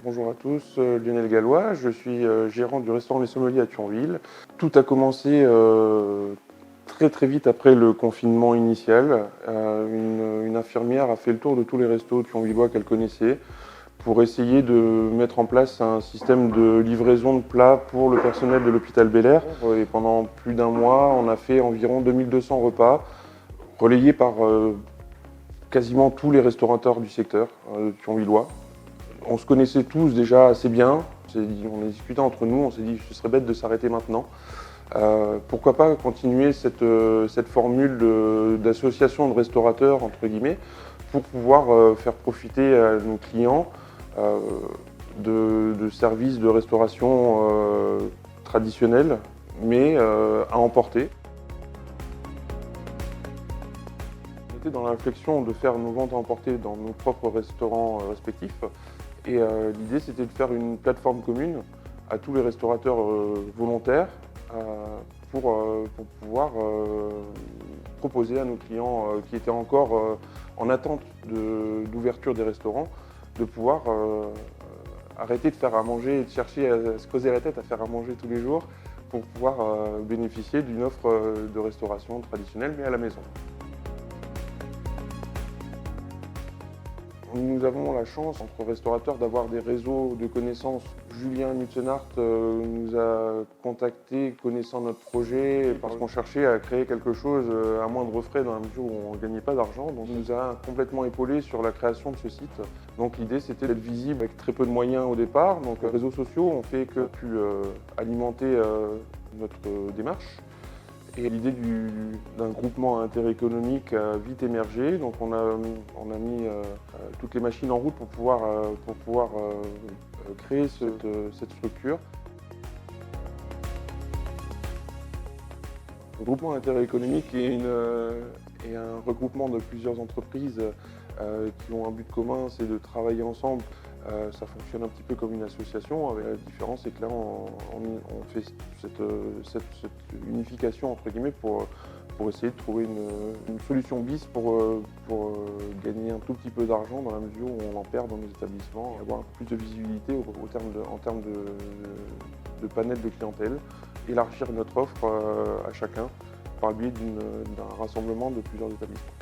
Bonjour à tous, Lionel Gallois, je suis gérant du restaurant Les Sommeliers à Thionville. Tout a commencé très vite après le confinement initial. Une infirmière a fait le tour de tous les restos thionvillois qu'elle connaissait pour essayer de mettre en place un système de livraison de plats pour le personnel de l'hôpital Bel-Air. Et pendant plus d'un mois, on a fait environ 2200 repas, relayés par quasiment tous les restaurateurs du secteur thionvillois. On se connaissait tous déjà assez bien, on a discuté entre nous, on s'est dit que ce serait bête de s'arrêter maintenant. Pourquoi pas continuer cette formule d'association de restaurateurs, entre guillemets, pour pouvoir faire profiter à nos clients de services de restauration traditionnels, mais à emporter. On était dans la réflexion de faire nos ventes à emporter dans nos propres restaurants respectifs. Et l'idée, c'était de faire une plateforme commune à tous les restaurateurs volontaires pour pouvoir proposer à nos clients qui étaient encore en attente d'ouverture des restaurants, de pouvoir arrêter de faire à manger et de chercher à se causer la tête à faire à manger tous les jours pour pouvoir bénéficier d'une offre de restauration traditionnelle, mais à la maison. Nous avons la chance, entre restaurateurs, d'avoir des réseaux de connaissances. Julien Nutzenhart nous a contactés connaissant notre projet parce qu'on cherchait à créer quelque chose à moindre frais dans la mesure où on ne gagnait pas d'argent. Donc il nous a complètement épaulés sur la création de ce site. Donc l'idée c'était d'être visible avec très peu de moyens au départ. Donc les réseaux sociaux ont fait que pu alimenter notre démarche. Et l'idée d'un groupement à intérêt économique a vite émergé, donc on a mis toutes les machines en route pour pouvoir créer cette structure. Le groupement à intérêt économique est un regroupement de plusieurs entreprises qui ont un but commun, c'est de travailler ensemble. Ça fonctionne un petit peu comme une association, avec la différence c'est que là on fait cette unification entre guillemets pour essayer de trouver une solution bis pour gagner un tout petit peu d'argent dans la mesure où on en perd dans nos établissements, avoir un peu plus de visibilité en termes de panel de clientèle, élargir notre offre à chacun par le biais d'un rassemblement de plusieurs établissements.